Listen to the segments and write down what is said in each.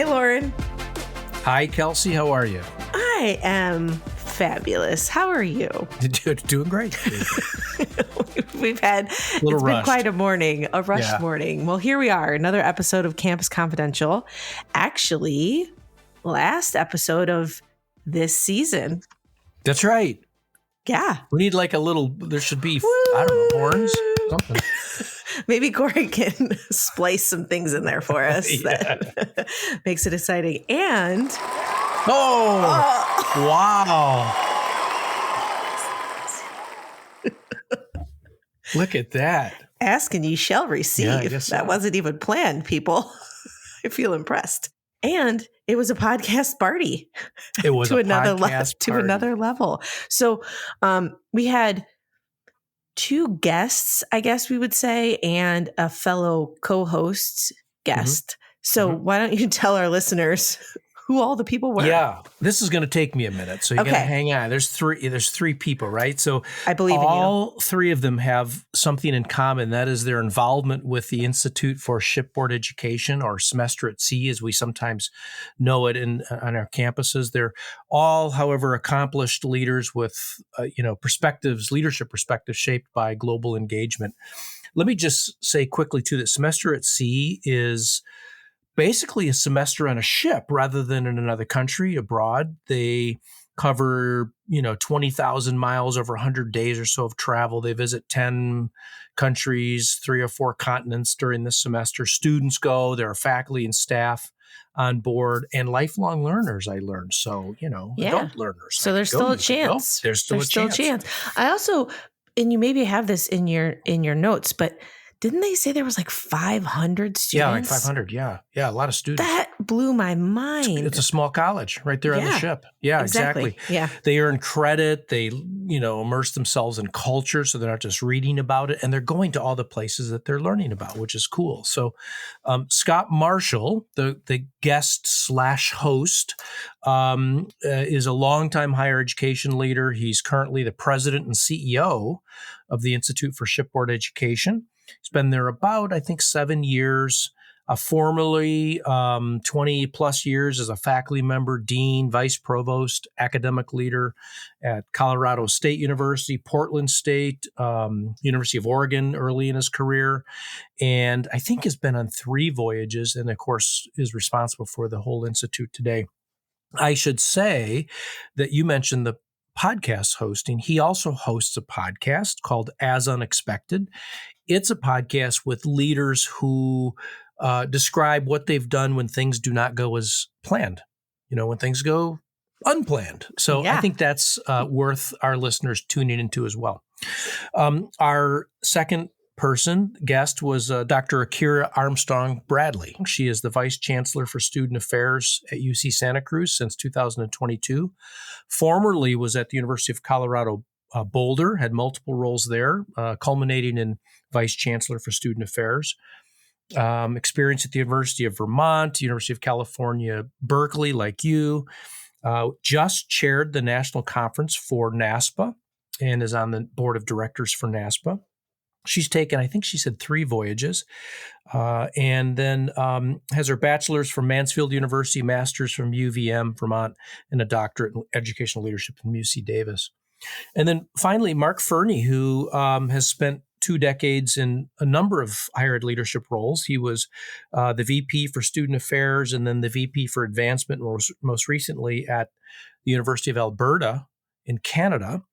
Hey, Loren. Hi, Kelsey. How are you? I am fabulous. How are you? Doing great. It's been quite a morning, a rushed morning. Well, here we are, another episode of Campus Confidential. Actually, last episode of this season. That's right. Yeah. We need like a little, there should be, I don't know, horns, something. Maybe Corey can splice some things in there for us that makes it exciting. And wow. Look at that. Ask and ye shall receive. Yeah, I guess so. That wasn't even planned, people. I feel impressed. And it was a podcast party. It was to another level. So we had two guests, I guess we would say, and a fellow co-host guest. So why don't you tell our listeners who all the people were? Yeah, this is going to take me a minute, so you got to hang on. There's three people, right? So I believe in you. All three of them have something in common. That is their involvement with the Institute for Shipboard Education, or Semester at Sea, as we sometimes know it on our campuses. They're all, however, accomplished leaders with leadership perspectives shaped by global engagement. Let me just say quickly too that Semester at Sea is basically a semester on a ship rather than in another country abroad. They cover, 20,000 miles over 100 days or so of travel. They visit 10 countries, 3 or 4 continents during this semester. Students go, there are faculty and staff on board, and lifelong learners, I learned. So, adult learners. So there's still a chance. There's still a chance. I also, and you maybe have this in your notes, but didn't they say there was like 500 students? Yeah, like 500. Yeah, a lot of students. That blew my mind. It's a small college right there on the ship. Yeah, exactly. Yeah. They earn credit. They, immerse themselves in culture, so they're not just reading about it, and they're going to all the places that they're learning about, which is cool. So Scott Marshall, the guest/host, is a longtime higher education leader. He's currently the president and CEO of the Institute for Shipboard Education. He's been there about, I think, 7 years, formerly 20 plus years as a faculty member, dean, vice provost, academic leader at Colorado State University, Portland State, University of Oregon early in his career, and I think has been on 3 voyages and, of course, is responsible for the whole institute today. I should say that you mentioned the podcast hosting. He also hosts a podcast called As Unexpected. It's a podcast with leaders who describe what they've done when things do not go as planned, when things go unplanned. So I think that's worth our listeners tuning into as well. Our second guest was Dr. Akirah Armstrong Bradley. She is the Vice Chancellor for Student Affairs at UC Santa Cruz since 2022. Formerly was at the University of Colorado Boulder, had multiple roles there, culminating in Vice Chancellor for Student Affairs. Experience at the University of Vermont, University of California, Berkeley, like you. Just chaired the National Conference for NASPA and is on the board of directors for NASPA. She's taken, I think she said 3 voyages, and then has her bachelor's from Mansfield University, master's from UVM, Vermont, and a doctorate in educational leadership from UC Davis. And then finally, Mark Ferne, who has spent 2 decades in a number of higher ed leadership roles. He was the VP for Student Affairs and then the VP for Advancement, most recently at the University of Alberta in Canada,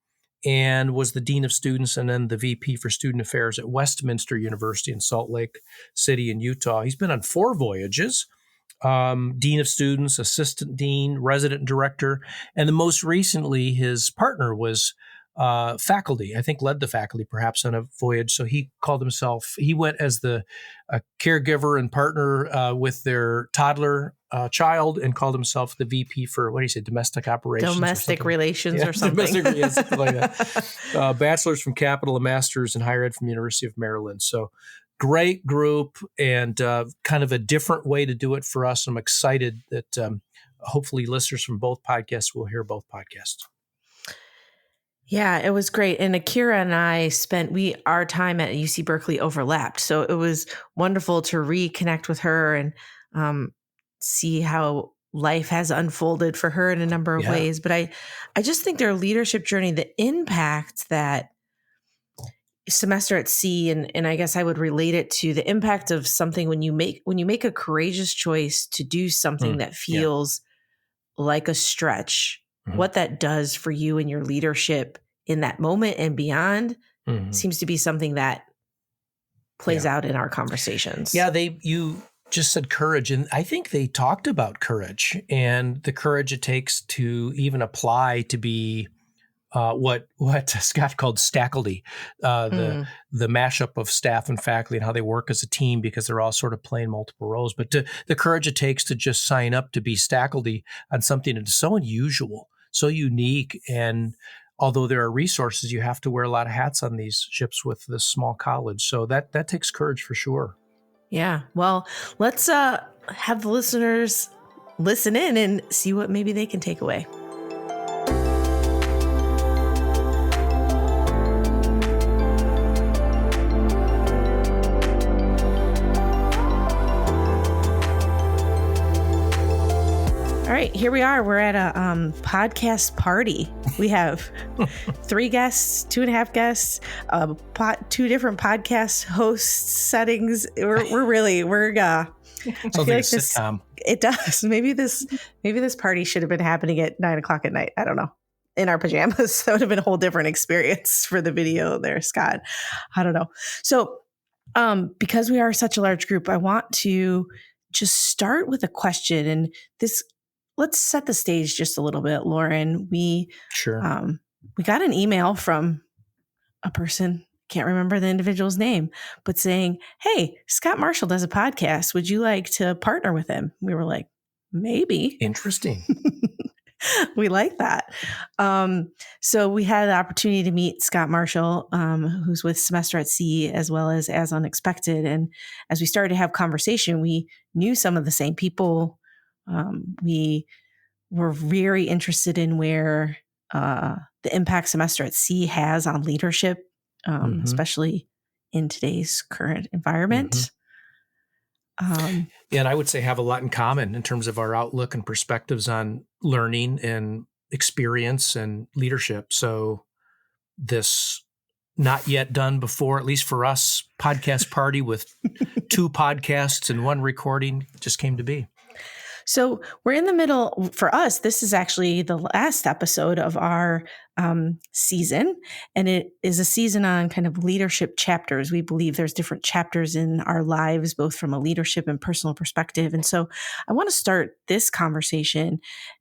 and was the Dean of Students and then the VP for Student Affairs at Westminster University in Salt Lake City in Utah. He's been on 4 voyages, Dean of Students, Assistant Dean, Resident Director, and then most recently his partner was faculty, I think led the faculty perhaps on a voyage. So he went as the caregiver and partner with their toddler child and called himself the VP for, what do you say, domestic operations? Domestic relations or something. Something like that. Bachelor's from Capital, a master's in higher ed from the University of Maryland. So great group and kind of a different way to do it for us. I'm excited that hopefully listeners from both podcasts will hear both podcasts. Yeah, it was great. And Akirah and I our time at UC Berkeley overlapped. So it was wonderful to reconnect with her and see how life has unfolded for her in a number of ways. But I just think their leadership journey, the impact that semester at sea, and I guess I would relate it to the impact of something when you make a courageous choice to do something that feels like a stretch, what that does for you and your leadership in that moment and beyond seems to be something that plays out in our conversations. Yeah, you just said courage, and I think they talked about courage and the courage it takes to even apply to be what Scott called staculty, the mashup of staff and faculty and how they work as a team because they're all sort of playing multiple roles. But the courage it takes to just sign up to be staculty on something that is so unusual, so unique, and although there are resources, you have to wear a lot of hats on these ships with this small college. So that takes courage for sure. Yeah. Well, let's have the listeners listen in and see what maybe they can take away. All right, here we are. We're at a podcast party. We have 3 guests, 2.5 guests, 2 different podcast host settings. We're Sounds like a sitcom. It does. Maybe this party should have been happening at 9:00 at night. I don't know. In our pajamas, that would have been a whole different experience for the video there, Scott. I don't know. So, because we are such a large group, I want to just start with a question, and let's set the stage just a little bit, Loren. We got an email from a person, can't remember the individual's name, but saying, "Hey, Scott Marshall does a podcast. Would you like to partner with him?" We were like, maybe. Interesting. We like that. So we had the opportunity to meet Scott Marshall, who's with Semester at Sea, as well as Unexpected. And as we started to have conversation, we knew some of the same people. We were very interested in where the impact Semester at Sea has on leadership, especially in today's current environment. And I would say have a lot in common in terms of our outlook and perspectives on learning and experience and leadership. So this not yet done before, at least for us, podcast party with 2 podcasts and 1 recording just came to be. So we're in the middle. For us, this is actually the last episode of our season, and it is a season on kind of leadership chapters. We believe there's different chapters in our lives, both from a leadership and personal perspective. And so I want to start this conversation.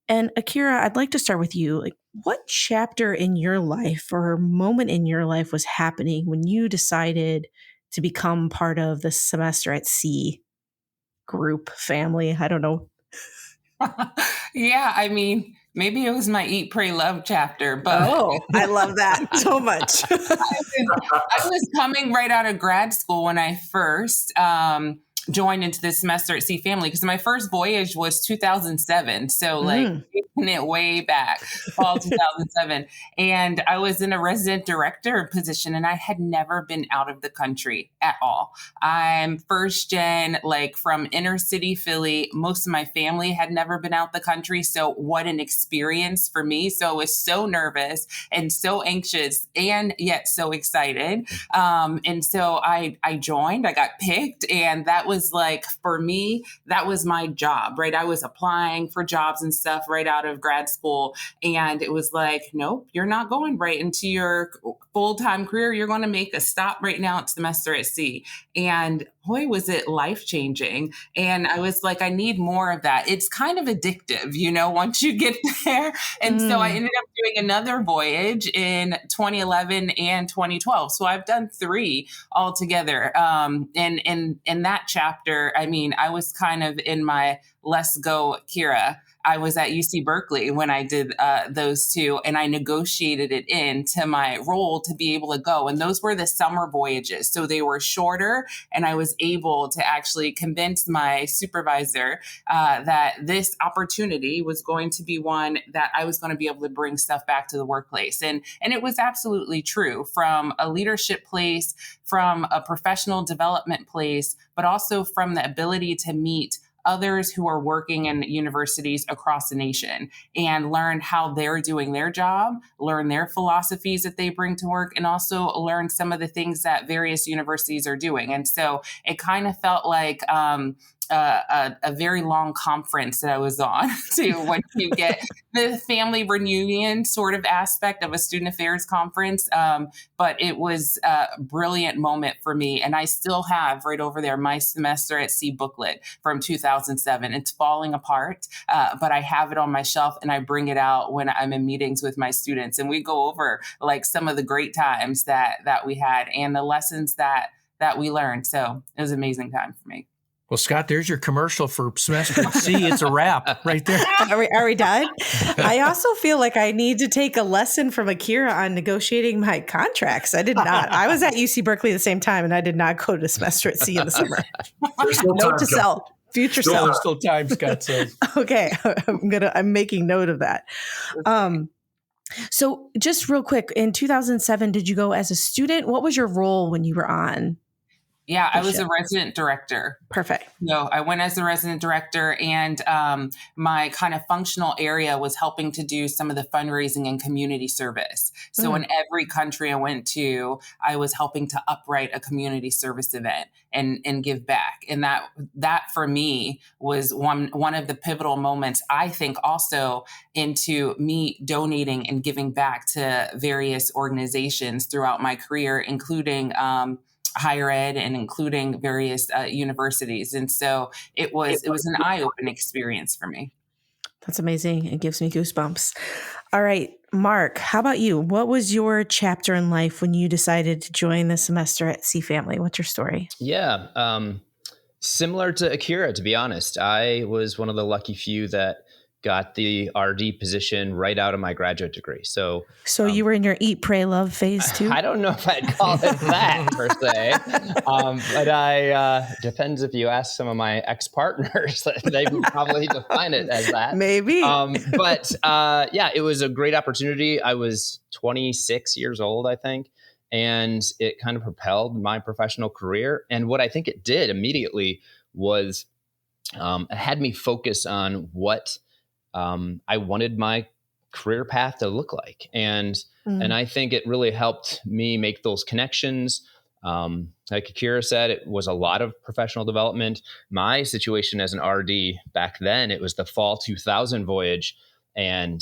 And Akirah, I'd like to start with you. Like, what chapter in your life or moment in your life was happening when you decided to become part of the Semester at Sea group, family? I don't know. Yeah, I mean, maybe it was my Eat, Pray, Love chapter, but I love that so much. I was coming right out of grad school when I first joined into the Semester at Sea family, because my first voyage was 2007. So taking it way back, fall 2007. And I was in a resident director position, and I had never been out of the country at all. I'm first gen, like from inner city Philly. Most of my family had never been out the country. So what an experience for me. So I was so nervous and so anxious and yet so excited. And so I joined, I got picked, and that was like, for me, that was my job, right? I was applying for jobs and stuff right out of grad school. And it was like, nope, you're not going right into your full-time career. You're going to make a stop right now at Semester at Sea. And boy, was it life-changing. And I was like, I need more of that. It's kind of addictive, once you get there. And so I ended up doing another voyage in 2011 and 2012. So I've done 3 altogether. And in that chapter, I mean, I was kind of in my let's go, Akirah. I was at UC Berkeley when I did those 2, and I negotiated it into my role to be able to go. And those were the summer voyages. So they were shorter, and I was able to actually convince my supervisor that this opportunity was going to be one that I was going to be able to bring stuff back to the workplace. And it was absolutely true, from a leadership place, from a professional development place, but also from the ability to meet others who are working in universities across the nation and learn how they're doing their job, learn their philosophies that they bring to work, and also learn some of the things that various universities are doing. And so it kind of felt like a very long conference that I was on to when you get the family reunion sort of aspect of a student affairs conference. But it was a brilliant moment for me. And I still have right over there my semester at Sea booklet from 2007. It's falling apart, but I have it on my shelf and I bring it out when I'm in meetings with my students. And we go over like some of the great times that we had and the lessons that we learned. So it was an amazing time for me. Well, Scott, there's your commercial for semester at sea. It's a wrap right there. Are we done? I also feel like I need to take a lesson from Akirah on negotiating my contracts. I did not. I was at UC Berkeley at the same time, and I did not go to semester at sea in the summer. Note to self. Future self. There's still time, Scott says. Okay, I'm making note of that. So just real quick, in 2007, did you go as a student? What was your role when you were on? Yeah, I was a resident director. Perfect. So I went as a resident director, and my kind of functional area was helping to do some of the fundraising and community service. So in every country I went to, I was helping to upright a community service event and give back. And that for me was one of the pivotal moments, I think, also into me donating and giving back to various organizations throughout my career, including higher ed and including various universities. And so it was an eye-opening experience for me. That's amazing. It gives me goosebumps. All right, Mark, how about you? What was your chapter in life when you decided to join the semester at Sea Family? What's your story? Yeah, similar to Akirah, to be honest. I was one of the lucky few that got the RD position right out of my graduate degree. So you were in your eat, pray, love phase too? I don't know if I'd call it that per se, but I depends if you ask some of my ex-partners, they would probably define it as that. Maybe. But yeah, it was a great opportunity. I was 26 years old, I think, and it kind of propelled my professional career. And what I think it did immediately was it had me focus on what I wanted my career path to look like. And I think it really helped me make those connections. Like Akirah said, it was a lot of professional development. My situation as an RD back then, it was the fall 2000 voyage. And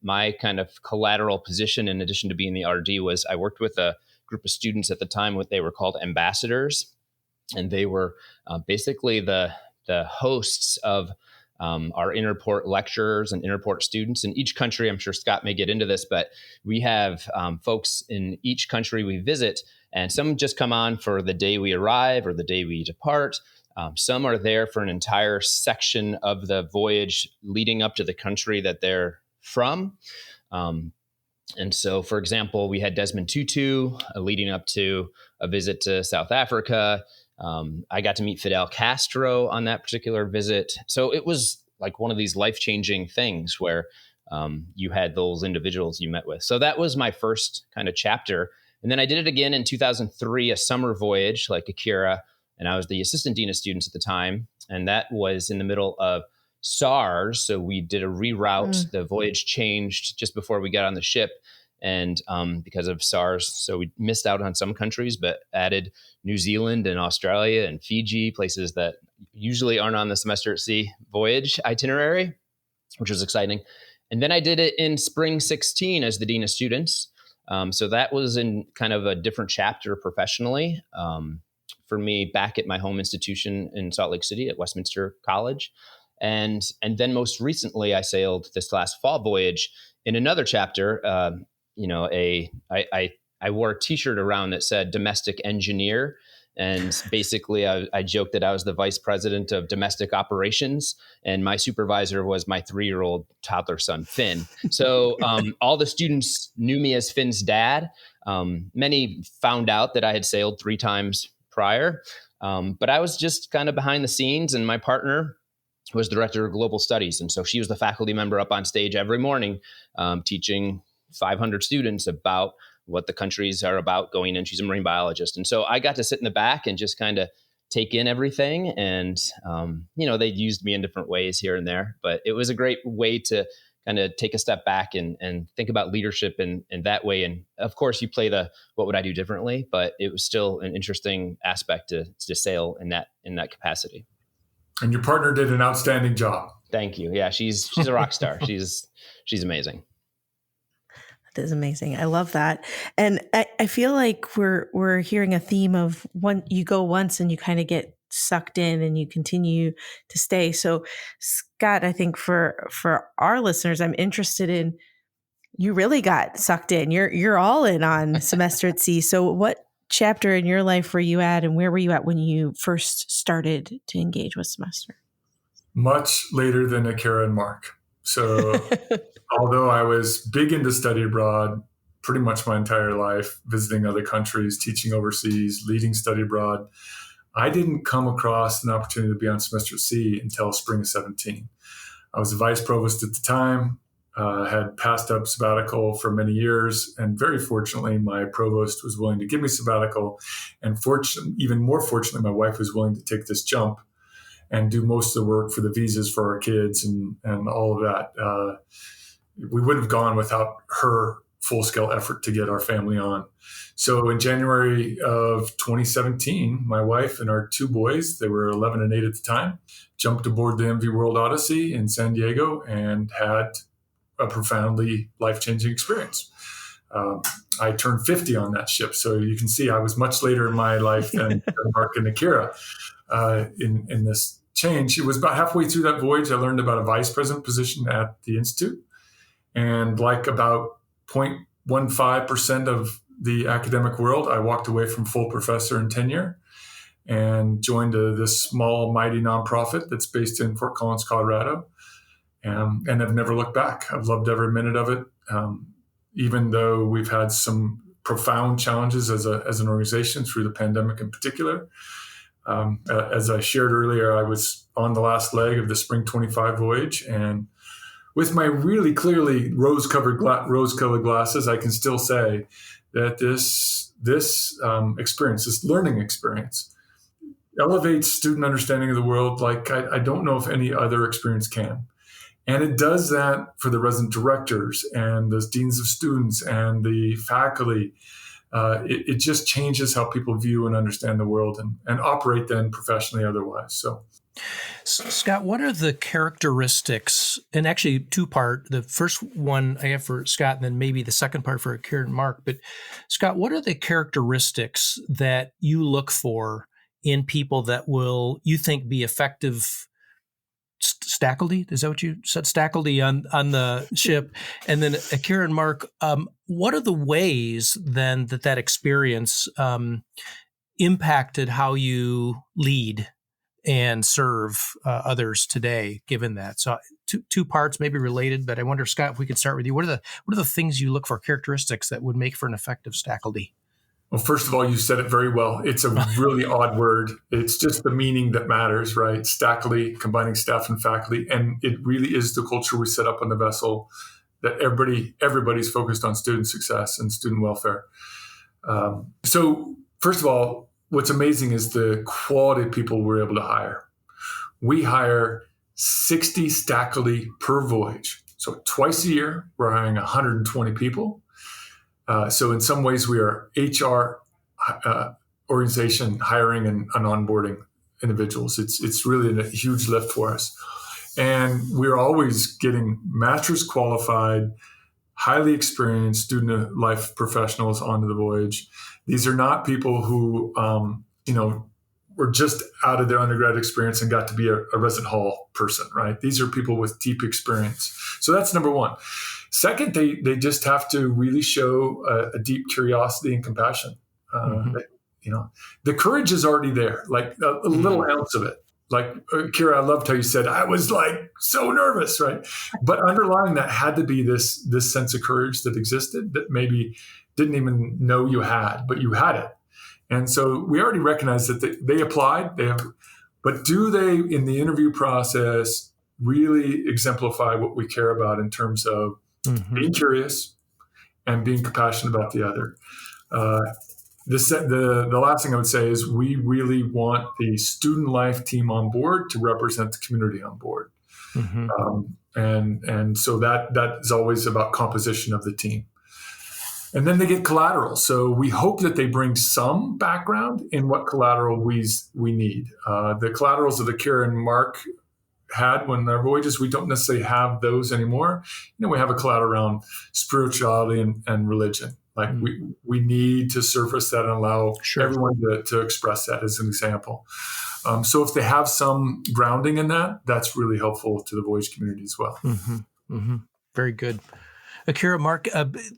my kind of collateral position, in addition to being the RD, was I worked with a group of students at the time, what they were called ambassadors. And they were basically the hosts of our interport lecturers and interport students in each country. I'm sure Scott may get into this, but we have folks in each country we visit, and some just come on for the day we arrive or the day we depart. Some are there for an entire section of the voyage leading up to the country that they're from. And so, for example, we had Desmond Tutu leading up to a visit to South Africa. I got to meet Fidel Castro on that particular visit. So it was like one of these life-changing things where you had those individuals you met with. So that was my first kind of chapter. And then I did it again in 2003, a summer voyage like Akirah, and I was the assistant dean of students at the time. And that was in the middle of SARS. So we did a reroute. The voyage changed just before we got on the ship. And because of SARS, so we missed out on some countries, but added New Zealand and Australia and Fiji, places that usually aren't on the semester at sea voyage itinerary, which was exciting. And then I did it in spring 16 as the dean of students. So that was in kind of a different chapter professionally for me back at my home institution in Salt Lake City at Westminster College. And then most recently, I sailed this last fall voyage in another chapter. I wore a T-shirt around that said domestic engineer. And basically, I joked that I was the vice president of domestic operations, and my supervisor was my 3-year-old toddler son, Finn. So all the students knew me as Finn's dad. Many found out that I had sailed 3 times prior, but I was just kind of behind the scenes, and my partner was director of global studies. And so she was the faculty member up on stage every morning teaching 500 students about what the countries are about going in. She's a marine biologist. And so I got to sit in the back and just kind of take in everything. And, they used me in different ways here and there, but it was a great way to kind of take a step back and think about leadership in that way. And of course you play what would I do differently, but it was still an interesting aspect to sail in that capacity. And your partner did an outstanding job. Thank you. Yeah. She's a rock star. She's amazing. That is amazing. I love that. And I feel like we're hearing a theme of you go once and you kind of get sucked in and you continue to stay. So Scott, I think for our listeners, I'm interested in, you really got sucked in. You're all in on semester at sea. So what chapter in your life were you at, and where were you at when you first started to engage with semester? Much later than Akirah and Mark. So although I was big into study abroad pretty much my entire life, visiting other countries, teaching overseas, leading study abroad, I didn't come across an opportunity to be on semester C until spring of 17. I was the vice provost at the time, had passed up sabbatical for many years, and very fortunately, my provost was willing to give me sabbatical. And even more fortunately, my wife was willing to take this jump and do most of the work for the visas for our kids and all of that. We wouldn't have gone without her full-scale effort to get our family on. So in January of 2017, my wife and our two boys, they were 11 and 8 at the time, jumped aboard the MV World Odyssey in San Diego and had a profoundly life-changing experience. I turned 50 on that ship, so you can see I was much later in my life than Mark and Akirah in this change. It was about halfway through that voyage, I learned about a vice president position at the Institute. And like about 0.15% of the academic world, I walked away from full professor and tenure and joined this small, mighty nonprofit that's based in Fort Collins, Colorado, and have never looked back. I've loved every minute of it, even though we've had some profound challenges as an organization through the pandemic in particular. As I shared earlier, I was on the last leg of the spring 25 voyage, and with my really clearly rose-colored glasses, I can still say that this experience, this learning experience, elevates student understanding of the world like I don't know if any other experience can. And it does that for the resident directors and the deans of students and the faculty. It just changes how people view and understand the world and operate then professionally otherwise. So, Scott, what are the characteristics, and actually two-part, the first one I have for Scott and then maybe the second part for Akirah and Mark, but Scott, what are the characteristics that you look for in people that will, you think, be effective staculty? Is that what you said? Staculty on the ship. And then Akirah and Mark, what are the ways then that experience impacted how you lead and serve others today, given that? So two parts, maybe related, but I wonder, Scott, if we could start with you. What are the things you look for, characteristics that would make for an effective staculty? Well, first of all, you said it very well. It's a really odd word. It's just the meaning that matters, right? Staculty, combining staff and faculty. And it really is the culture we set up on the vessel, that everybody's focused on student success and student welfare. So first of all, what's amazing is the quality of people we're able to hire. We hire 60 staculty per voyage. So twice a year, we're hiring 120 people. So in some ways, we are HR organization hiring and onboarding individuals. It's really a huge lift for us. And we're always getting master's qualified, highly experienced student life professionals onto the voyage. These are not people who, were just out of their undergrad experience and got to be a resident hall person, right? These are people with deep experience. So that's number one. Second, they just have to really show a deep curiosity and compassion. The courage is already there, like a little ounce of it. Like Akirah, I loved how you said, I was like so nervous, right? But underlying that had to be this sense of courage that existed that maybe didn't even know you had, but you had it. And so we already recognize that they applied, but do they, in the interview process, really exemplify what we care about in terms of being curious and being compassionate about the other? The last thing I would say is we really want the student life team on board to represent the community on board. And so that is always about composition of the team. And then they get collateral. So we hope that they bring some background in what collateral we need. The collaterals that Akirah and Mark had when their voyages, we don't necessarily have those anymore. We have a collateral around spirituality and religion. Like we need to surface that and allow everyone to express that as an example. So if they have some grounding in that, that's really helpful to the voyage community as well. Very good. Akirah, Mark,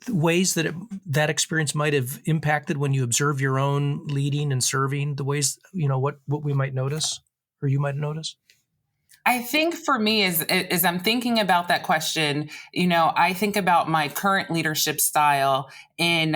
ways that experience might have impacted when you observe your own leading and serving, the ways, what we might notice or you might notice? I think for me, as I'm thinking about that question, I think about my current leadership style in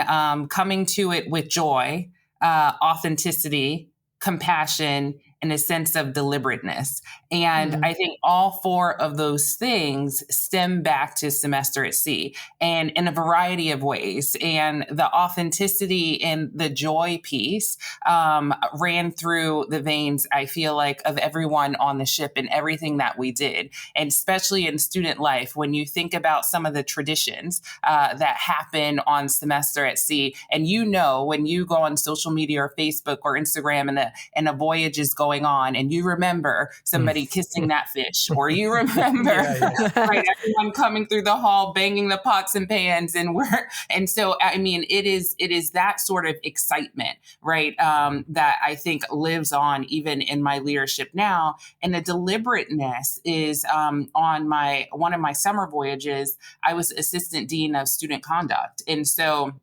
coming to it with joy, authenticity, compassion, and a sense of deliberateness. And I think all four of those things stem back to Semester at Sea and in a variety of ways. And the authenticity and the joy piece ran through the veins, I feel like, of everyone on the ship and everything that we did. And especially in student life, when you think about some of the traditions that happen on Semester at Sea, and when you go on social media or Facebook or Instagram and a voyage is going on and you remember somebody kissing that fish, or you remember right, everyone coming through the hall banging the pots and pans, and so I mean it is that sort of excitement, right, that I think lives on even in my leadership now. And the deliberateness is on one of my summer voyages. I was assistant dean of student conduct, and so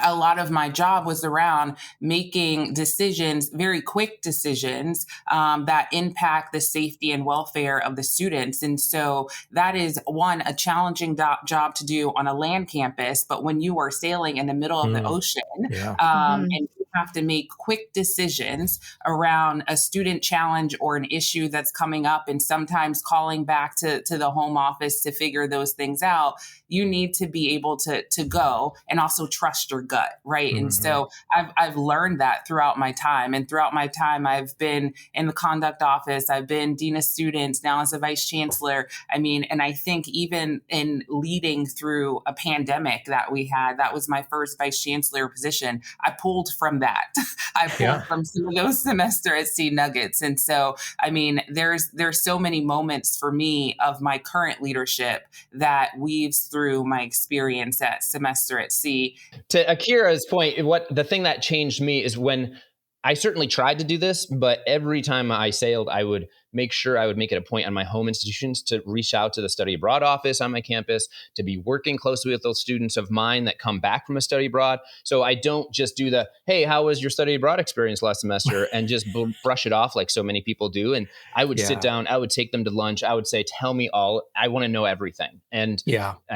a lot of my job was around making decisions, very quick decisions that impact the safety and welfare of the students. And so that is a challenging job to do on a land campus. But when you are sailing in the middle of the ocean and you have to make quick decisions around a student challenge or an issue that's coming up, and sometimes calling back to the home office to figure those things out, you need to be able to go and also trust your gut, right? And so I've learned that throughout my time. And throughout my time, I've been in the conduct office, I've been dean of students, now as a vice chancellor. I mean, and I think even in leading through a pandemic that we had, that was my first vice chancellor position. I pulled from that. I pulled from some of those Semester at Sea nuggets. And so, I mean, there's so many moments for me of my current leadership that weaves through my experience at Semester at Sea. To Akirah's point, the thing that changed me is when I certainly tried to do this, but every time I sailed, I would make sure I would make it a point on my home institutions to reach out to the study abroad office on my campus, to be working closely with those students of mine that come back from a study abroad. So I don't just do hey, how was your study abroad experience last semester? And just brush it off like so many people do. And I would sit down, I would take them to lunch. I would say, tell me all, I want to know everything. And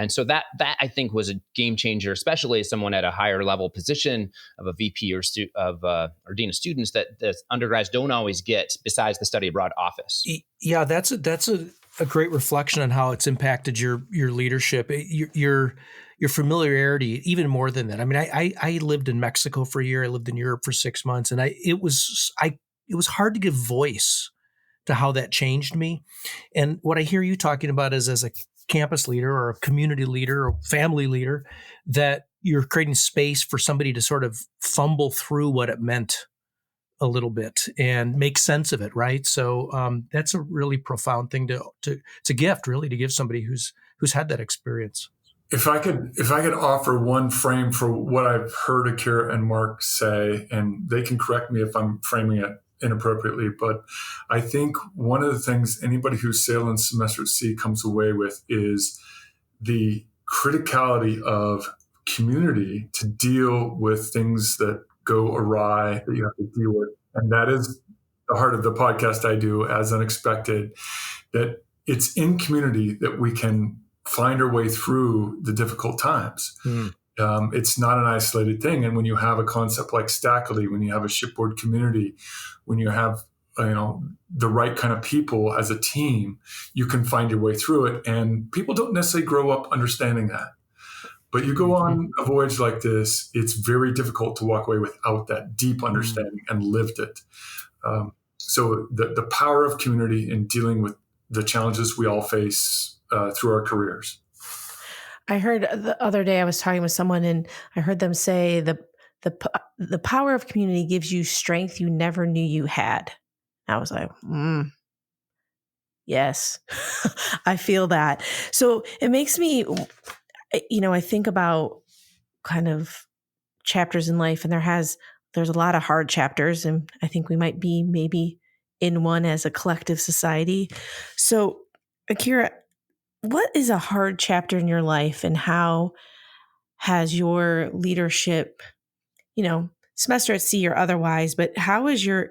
so that I think was a game changer, especially as someone at a higher level position of a VP or dean of students that the undergrads don't always get besides the study abroad office. Yeah, that's a great reflection on how it's impacted your leadership, your familiarity, even more than that. I mean, I lived in Mexico for a year. I lived in Europe for 6 months, and it was hard to give voice to how that changed me. And what I hear you talking about is, as a campus leader or a community leader or family leader, that you're creating space for somebody to sort of fumble through what it meant a little bit and make sense of it, right? So that's a really profound thing to gift, really, to give somebody who's had that experience. If I could offer one frame for what I've heard Akirah and Mark say, and they can correct me if I'm framing it inappropriately, but I think one of the things anybody who's sailing Semester at Sea comes away with is the criticality of community to deal with things that go awry that you have to deal with. And that is the heart of the podcast I do, As Unexpected, that it's in community that we can find our way through the difficult times. It's not an isolated thing. And when you have a concept like staculty, when you have a shipboard community, when you have the right kind of people as a team, you can find your way through it. And people don't necessarily grow up understanding that. But you go on a voyage like this, it's very difficult to walk away without that deep understanding and lived it. So the power of community in dealing with the challenges we all face through our careers. I heard the other day I was talking with someone, and I heard them say the power of community gives you strength you never knew you had. I was like, yes, I feel that. So it makes me, I think about kind of chapters in life, and there's a lot of hard chapters, and I think we might be maybe in one as a collective society. So, Akirah, what is a hard chapter in your life, and how has your leadership, semester at sea or otherwise, but how has your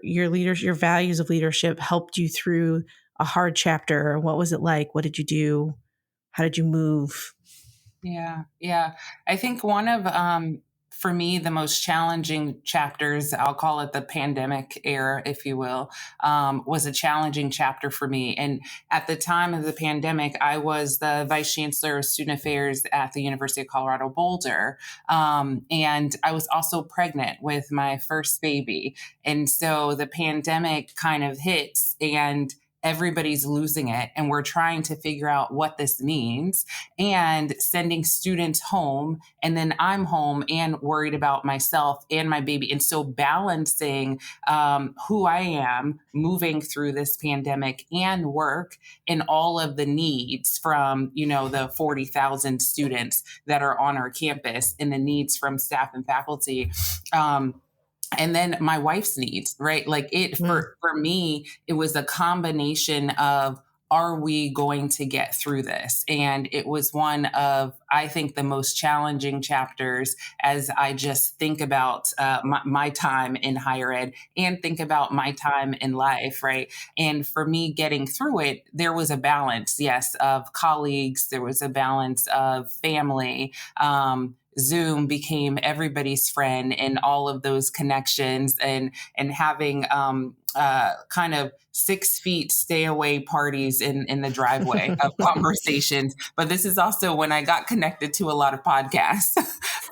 values of leadership helped you through a hard chapter? What was it like? What did you do? How did you move? Yeah. I think one of, for me, the most challenging chapters, I'll call it the pandemic era, if you will, was a challenging chapter for me. And at the time of the pandemic, I was the Vice Chancellor of Student Affairs at the University of Colorado Boulder. And I was also pregnant with my first baby. And so the pandemic kind of hits, and everybody's losing it, and we're trying to figure out what this means, and sending students home, and then I'm home and worried about myself and my baby. And so balancing who I am moving through this pandemic and work, and all of the needs from, the 40,000 students that are on our campus, and the needs from staff and faculty. And then my wife's needs, right? Like for me, it was a combination of, are we going to get through this? And it was one of, I think, the most challenging chapters as I just think about my time in higher ed, and think about my time in life, right? And for me, getting through it, there was a balance, yes, of colleagues. There was a balance of family. Zoom became everybody's friend, and all of those connections, and having kind of 6 feet stay away parties in the driveway of conversations. But this is also when I got connected to a lot of podcasts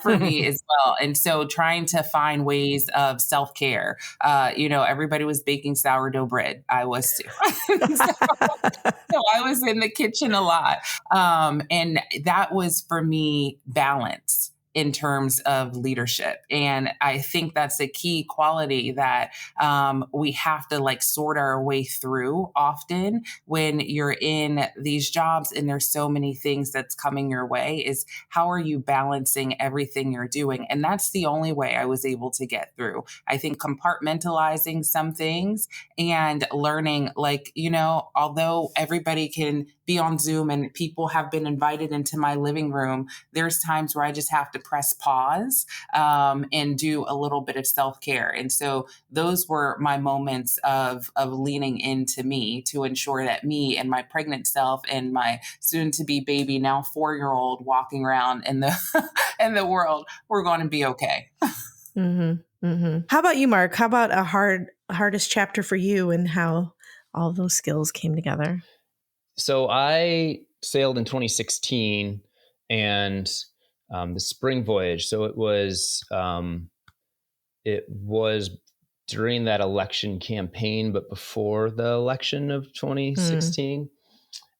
for me as well. And so trying to find ways of self-care, everybody was baking sourdough bread. I was too. So I was in the kitchen a lot. And that was for me balance in terms of leadership. And I think that's a key quality that we have to sort our way through often when you're in these jobs and there's so many things that's coming your way, is how are you balancing everything you're doing? And that's the only way I was able to get through. I think compartmentalizing some things and learning, although everybody can be on Zoom and people have been invited into my living room, there's times where I just have to press pause and do a little bit of self-care. And so those were my moments of leaning into me to ensure that me and my pregnant self and my soon-to-be baby, now 4-year-old, walking around in the world, we're going to be okay. Mm-hmm, mm-hmm. How about you, Mark? How about hardest chapter for you, and how all those skills came together? So I sailed in 2016, and the spring voyage. So it was during that election campaign, but before the election of 2016.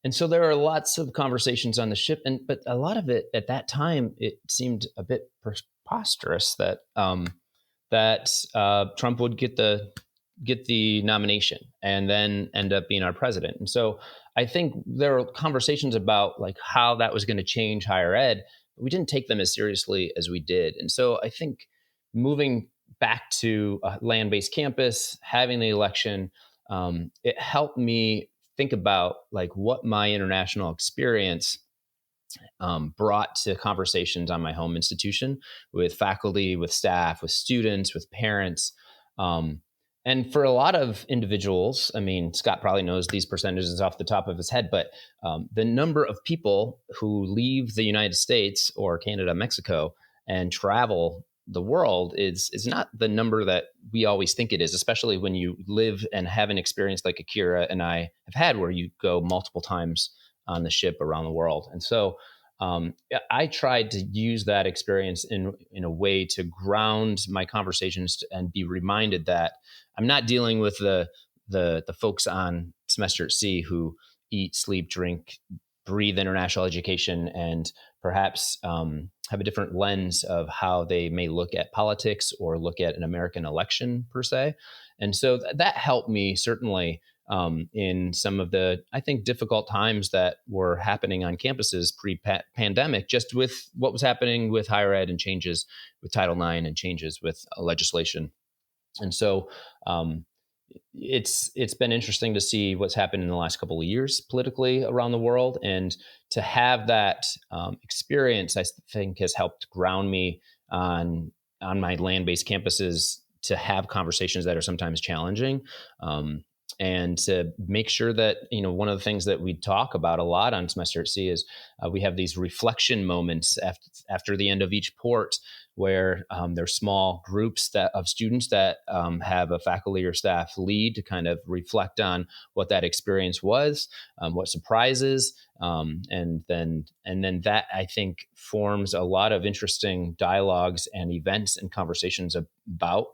And so there are lots of conversations on the ship, but a lot of it at that time, it seemed a bit preposterous that Trump would get the nomination and then end up being our president. And so I think there are conversations about how that was going to change higher ed, but we didn't take them as seriously as we did. And so I think moving back to a land-based campus, having the election, it helped me think about what my international experience brought to conversations on my home institution with faculty, with staff, with students, with parents. And for a lot of individuals, I mean, Scott probably knows these percentages off the top of his head, but the number of people who leave the United States or Canada, Mexico, and travel the world is not the number that we always think it is, especially when you live and have an experience like Akirah and I have had, where you go multiple times on the ship around the world. And so I tried to use that experience in a way to ground my conversations and be reminded that I'm not dealing with the folks on semester at sea who eat, sleep, drink, breathe international education, and perhaps have a different lens of how they may look at politics or look at an American election per se. And so that helped me certainly in some of the, I think, difficult times that were happening on campuses pre-pandemic, just with what was happening with higher ed and changes with Title IX and changes with legislation. And so it's been interesting to see what's happened in the last couple of years politically around the world, and to have that experience, I think, has helped ground me on my land-based campuses to have conversations that are sometimes challenging, and to make sure that, one of the things that we talk about a lot on Semester at Sea is we have these reflection moments after the end of each port, where there's small groups of students that have a faculty or staff lead to kind of reflect on what that experience was, what surprises, and then that, I think, forms a lot of interesting dialogues and events and conversations about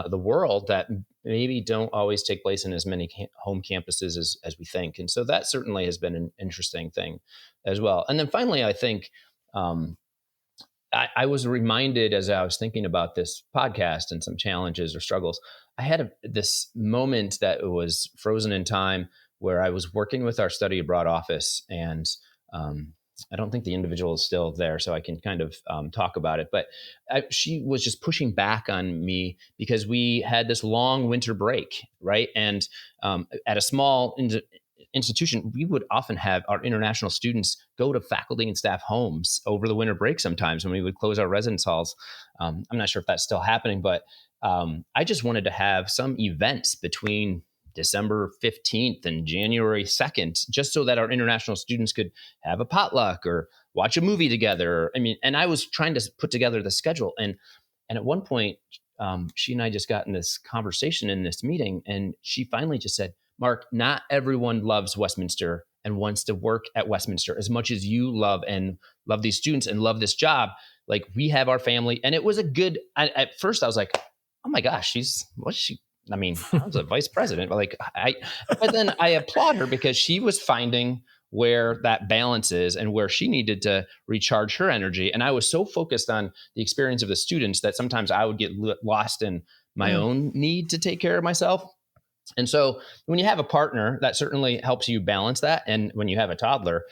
the world that maybe don't always take place in as many home campuses as we think. And so that certainly has been an interesting thing as well. And then finally, I think I was reminded, as I was thinking about this podcast and some challenges or struggles, I had this moment that was frozen in time where I was working with our study abroad office, and I don't think the individual is still there, so I can kind of talk about it. But she was just pushing back on me because we had this long winter break, right? And at a small institution, we would often have our international students go to faculty and staff homes over the winter break sometimes when we would close our residence halls. I'm not sure if that's still happening, but I just wanted to have some events between December 15th and January 2nd, just so that our international students could have a potluck or watch a movie together. And I was trying to put together the schedule. And at one point, she and I just got in this conversation in this meeting, and she finally just said, "Mark, not everyone loves Westminster and wants to work at Westminster as much as you love these students and love this job. Like, we have our family." And it was at first I was like, oh my gosh, I was a vice president, but then I applaud her because she was finding where that balance is and where she needed to recharge her energy. And I was so focused on the experience of the students that sometimes I would get lost in my own need to take care of myself. And so when you have a partner, that certainly helps you balance that. And when you have a toddler,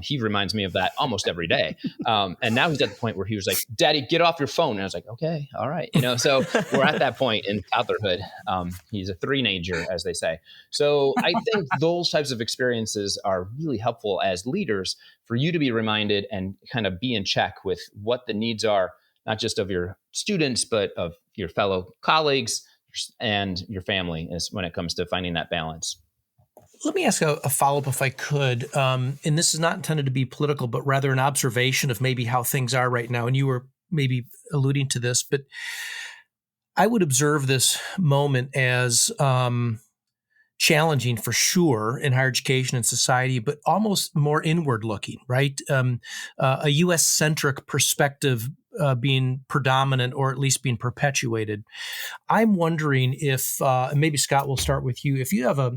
he reminds me of that almost every day. And now he's at the point where he was like, "Daddy, get off your phone." And I was like, okay, all right. So we're at that point in toddlerhood. He's a three-nager, as they say. So I think those types of experiences are really helpful as leaders for you to be reminded and kind of be in check with what the needs are, not just of your students, but of your fellow colleagues and your family, is when it comes to finding that balance. Let me ask a follow-up if I could. And this is not intended to be political, but rather an observation of maybe how things are right now. And you were maybe alluding to this, but I would observe this moment as challenging for sure in higher education and society, but almost more inward looking, right? A U.S.-centric perspective being predominant, or at least being perpetuated. I'm wondering if, maybe Scott, we'll start with you. If you have a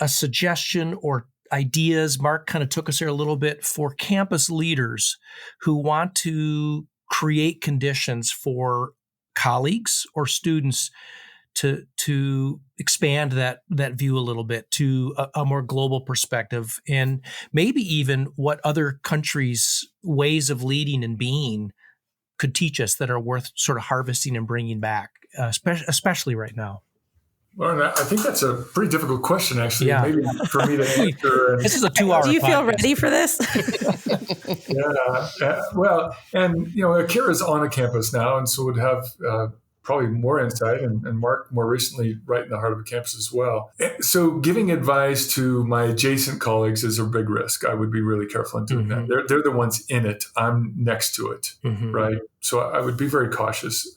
suggestion or ideas, Mark kind of took us there a little bit, for campus leaders who want to create conditions for colleagues or students to expand that view a little bit to a more global perspective, and maybe even what other countries' ways of leading and being could teach us that are worth sort of harvesting and bringing back, especially right now. Well, I think that's a pretty difficult question, actually. Yeah. Maybe for me to answer. This is a 2-hour Do you podcast. feel ready for this? Yeah. Well, and, Akirah is on a campus now, and so would have probably more insight, and Mark more recently right in the heart of a campus as well. So giving advice to my adjacent colleagues is a big risk. I would be really careful in doing that. They're the ones in it. I'm next to it, right? So I would be very cautious.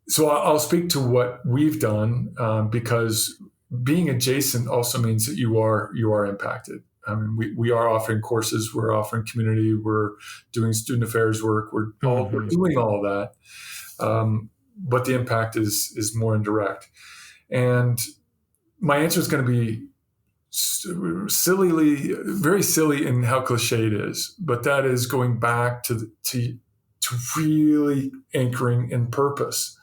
So I'll speak to what we've done, because being adjacent also means that you are impacted. I mean, we are offering courses, we're offering community, we're doing student affairs work, we're doing all of that. But the impact is more indirect. And my answer is going to be very silly in how cliche it is, but that is going back to really anchoring in purpose.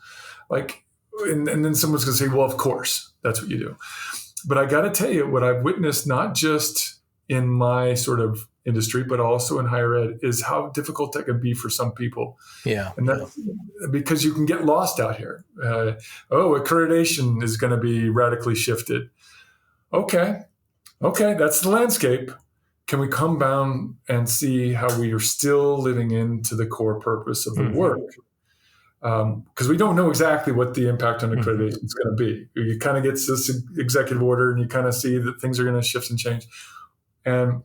Like, and then someone's going to say, well, of course, that's what you do. But I got to tell you, what I've witnessed, not just in my sort of industry, but also in higher ed, is how difficult that can be for some people. Yeah. And that's because you can get lost out here. Accreditation is going to be radically shifted. Okay, that's the landscape. Can we come down and see how we are still living into the core purpose of the work? Because we don't know exactly what the impact on accreditation is going to be. You kind of get this executive order and you kind of see that things are going to shift and change. And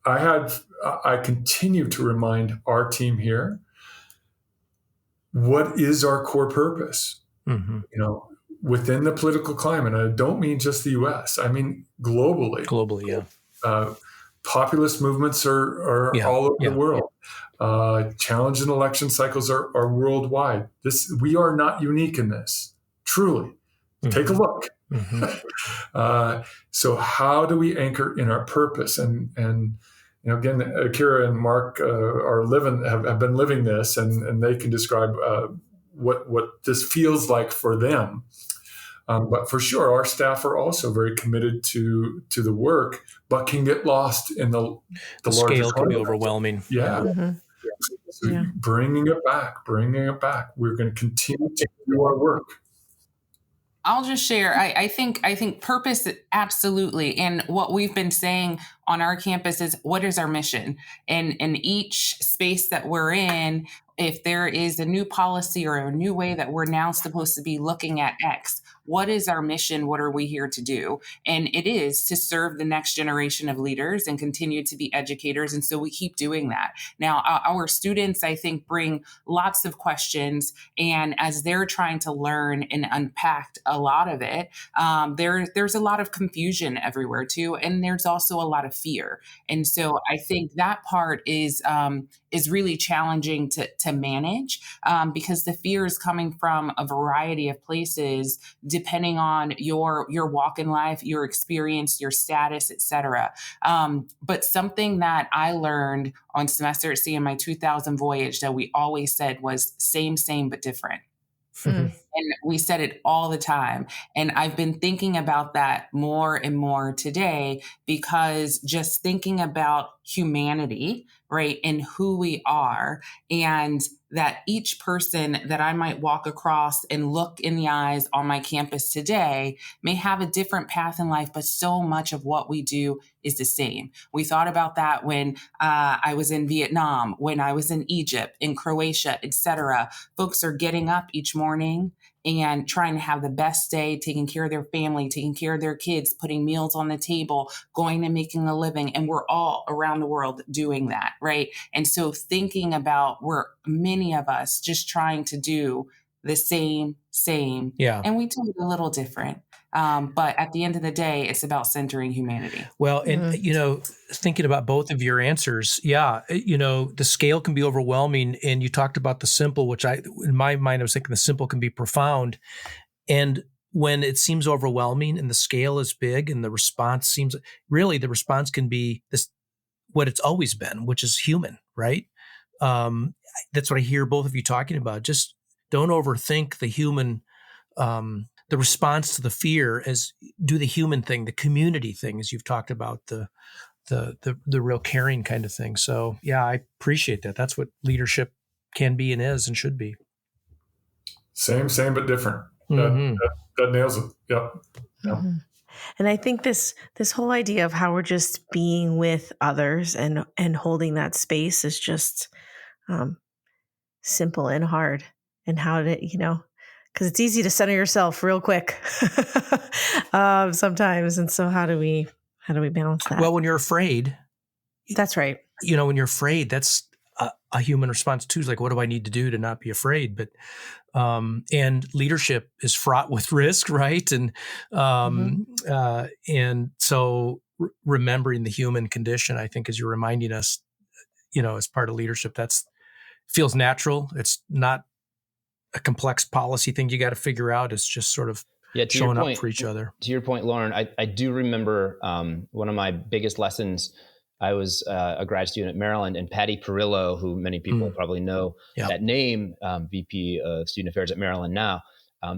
I continue to remind our team here, what is our core purpose? Within the political climate. I don't mean just the U.S. I mean globally. Globally, yeah. Populist movements are all over the world. Challenge and election cycles are worldwide. We are not unique in this. Truly, take a look. So how do we anchor in our purpose? And again, Akirah and Mark have been living this, and they can describe what this feels like for them. But for sure, our staff are also very committed to the work, but can get lost in the scale can be overwhelming. Yeah. So bringing it back. We're going to continue to do our work. I'll just share. I think purpose, absolutely. And what we've been saying on our campus is, what is our mission? And in each space that we're in, if there is a new policy or a new way that we're now supposed to be looking at X, what is our mission? What are we here to do? And it is to serve the next generation of leaders and continue to be educators. And so we keep doing that. Now, our students, I think, bring lots of questions. And as they're trying to learn and unpack a lot of it, there's a lot of confusion everywhere too. And there's also a lot of fear. And so I think that part is really challenging to manage because the fear is coming from a variety of places, depending on your walk in life, your experience, your status, et cetera. But something that I learned on semester at sea in my 2000 voyage that we always said was same, but different. And we said it all the time. And I've been thinking about that more and more today, because just thinking about humanity, right, and who we are, and that each person that I might walk across and look in the eyes on my campus today may have a different path in life, but so much of what we do is the same. We thought about that when I was in Vietnam, when I was in Egypt, in Croatia, et cetera. Folks are getting up each morning and trying to have the best day, taking care of their family, taking care of their kids, putting meals on the table, going and making a living. And we're all around the world doing that, right? And so thinking about, we're many of us just trying to do the same, and we do it a little different. But at the end of the day, it's about centering humanity. Well, and, thinking about both of your answers, the scale can be overwhelming. And you talked about the simple, which in my mind, I was thinking the simple can be profound. And when it seems overwhelming and the scale is big and the response can be what it's always been, which is human, right? That's what I hear both of you talking about. Just don't overthink the human, the response to the fear, as do the human thing, the community thing, as you've talked about, the real caring kind of thing. So I appreciate that. That's what leadership can be and is and should be. Same, but different. That nails it. Yep. Mm-hmm. And I think this whole idea of how we're just being with others and holding that space is just simple and hard, and how to, because it's easy to center yourself real quick sometimes. And so how do we balance that? Well, when you're afraid, that's right. When you're afraid, that's a human response too. Is like, what do I need to do to not be afraid? But, and leadership is fraught with risk, right? And, and so remembering the human condition, I think, as you're reminding us, as part of leadership, that's feels natural. It's not a complex policy thing you got to figure out. It's just sort of showing up for each other. To your point, Loren, I do remember one of my biggest lessons. I was a grad student at Maryland, and Patty Perillo, who many people probably know that name, VP of Student Affairs at Maryland now,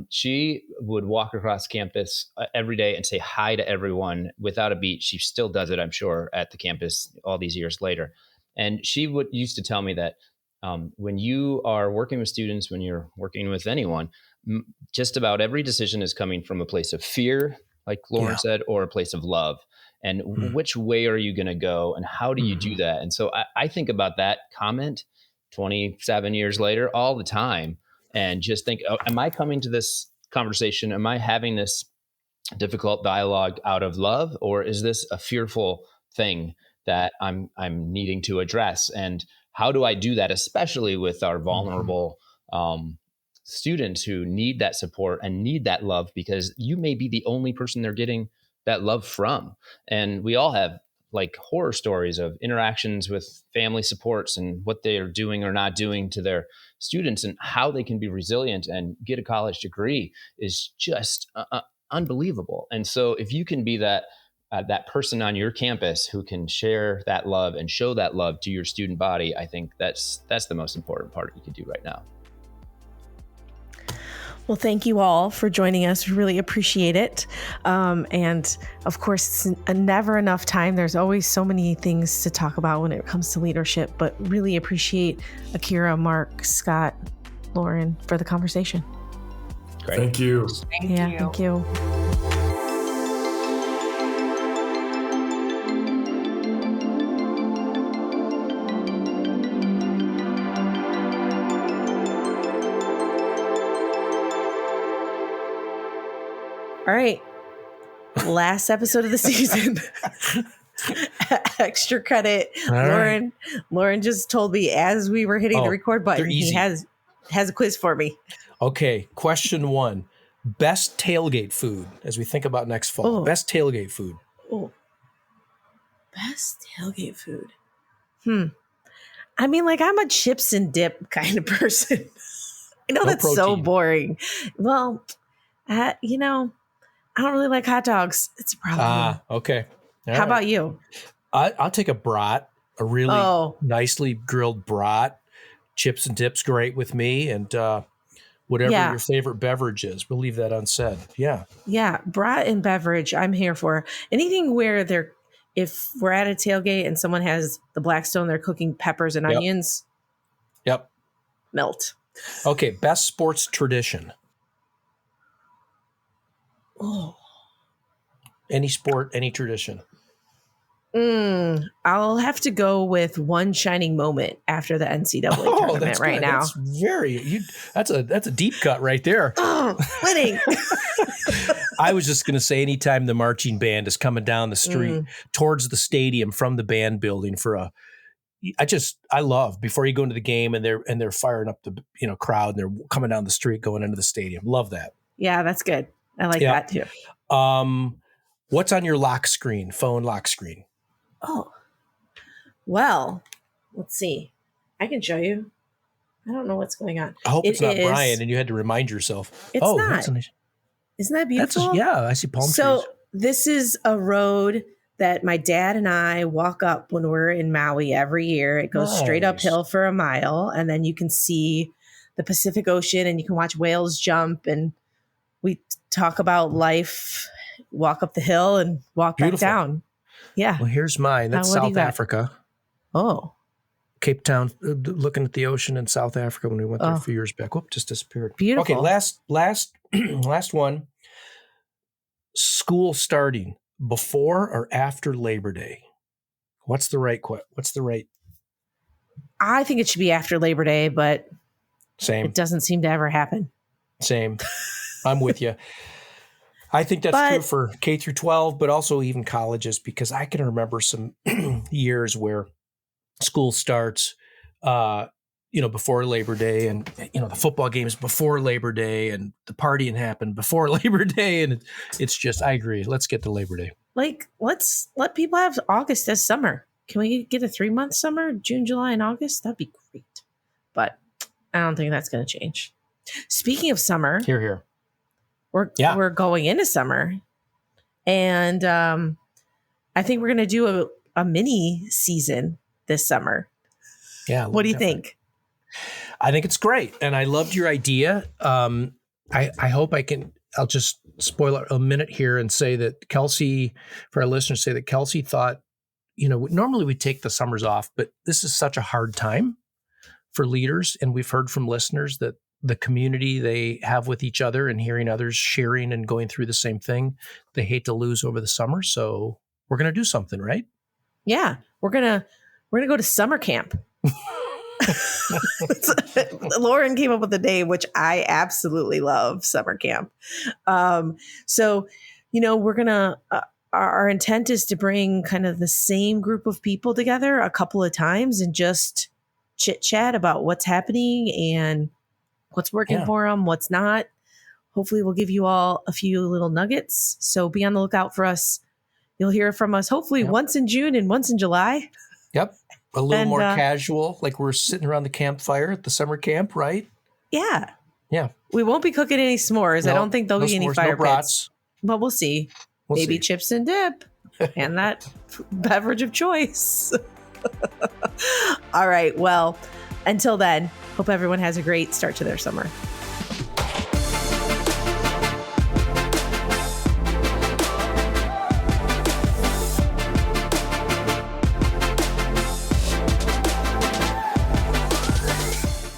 she would walk across campus every day and say hi to everyone without a beat. She still does it, I'm sure, at the campus all these years later. And she used to tell me that when you are working with students, when you're working with anyone, just about every decision is coming from a place of fear, like Loren said, or a place of love. And which way are you going to go, and how do you do that? And so I think about that comment 27 years later all the time, and just think, am I coming to this conversation? Am I having this difficult dialogue out of love, or is this a fearful thing that I'm needing to address? And how do I do that, especially with our vulnerable students who need that support and need that love, because you may be the only person they're getting that love from. And we all have like horror stories of interactions with family supports and what they are doing or not doing to their students, and how they can be resilient and get a college degree is just unbelievable. And so if you can be that person on your campus who can share that love and show that love to your student body, I think that's the most important part you can do right now. Well, thank you all for joining us. We really appreciate it. And of course, it's never enough time. There's always so many things to talk about when it comes to leadership, but really appreciate Akirah, Mark, Scott, Loren for the conversation. Great. Thank you. Thank you. Thank you. All right. Last episode of the season. Extra credit. All Loren just told me as we were hitting the record button, he has a quiz for me. Okay. Question 1. Best tailgate food as we think about next fall. Oh. Best tailgate food. Oh. Best tailgate food. I mean, like, I'm a chips and dip kind of person. I know that's so boring. Well, I don't really like hot dogs. It's a problem. Okay. How about you? I'll take a brat, a really nicely grilled brat. Chips and dips, great with me. And whatever your favorite beverage is, we'll leave that unsaid. Yeah. Yeah. Brat and beverage, I'm here for. Anything where if we're at a tailgate and someone has the Blackstone, they're cooking peppers and onions. Yep. Melt. Okay. Best sports tradition. Oh. Any sport, any tradition. I'll have to go with one shining moment after the NCAA tournament right now. That's a deep cut right there. Oh, winning. I was just going to say, anytime the marching band is coming down the street towards the stadium from the band building I love before you go into the game and they're firing up the crowd and they're coming down the street going into the stadium. Love that. Yeah, that's good. I like that too. What's on your lock screen, phone lock screen? Oh, well, let's see. I can show you. I don't know what's going on. I hope it's not Brian and you had to remind yourself. It's not. Isn't that beautiful? I see palm trees. So this is a road that my dad and I walk up when we're in Maui every year. It goes straight uphill for a mile, and then you can see the Pacific Ocean and you can watch whales jump, and we talk about life, walk up the hill and walk back down. Yeah. Well, here's mine. That's South Africa. Oh. Cape Town, looking at the ocean in South Africa when we went there a few years back. Whoop, just disappeared. Beautiful. Okay, last one. School starting before or after Labor Day? What's the right? I think it should be after Labor Day, but it doesn't seem to ever happen. Same. I'm with you. I think that's true for K through 12, but also even colleges, because I can remember some years where school starts, before Labor Day, and the football games before Labor Day, and the partying happened before Labor Day, and it's just, I agree. Let's get to Labor Day. like, let's let people have August as summer. Can we get a 3-month summer, June, July, and August? That'd be great. But I don't think that's going to change. Speaking of summer, here. We're going into summer, and I think we're going to do a mini season this summer. Yeah. What do you think? I think it's great, and I loved your idea. I hope I'll just spoil a minute here and say that Kelsey, for our listeners, say that Kelsey thought, normally we take the summers off, but this is such a hard time for leaders. And we've heard from listeners that the community they have with each other and hearing others sharing and going through the same thing, they hate to lose over the summer. So we're going to do something, right? Yeah. We're going to go to summer camp. Loren came up with a name, which I absolutely love, summer camp. So, we're going to, our intent is to bring kind of the same group of people together a couple of times and just chit chat about what's happening and what's working for them, what's not. Hopefully we'll give you all a few little nuggets. So be on the lookout for us. You'll hear from us hopefully once in June and once in July. Yep. A little more casual, like we're sitting around the campfire at the summer camp, right? Yeah. Yeah. We won't be cooking any s'mores. I don't think there'll be any fire pits. But we'll see. Maybe chips and dip and that beverage of choice. All right. Well, until then, hope everyone has a great start to their summer.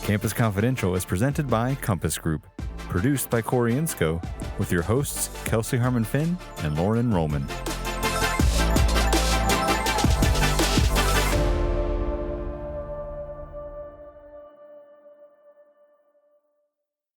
Campus Confidential is presented by Compass Group, produced by Corey Inscoe, with your hosts Kelsey Harmon Fenne and Loren Rullman.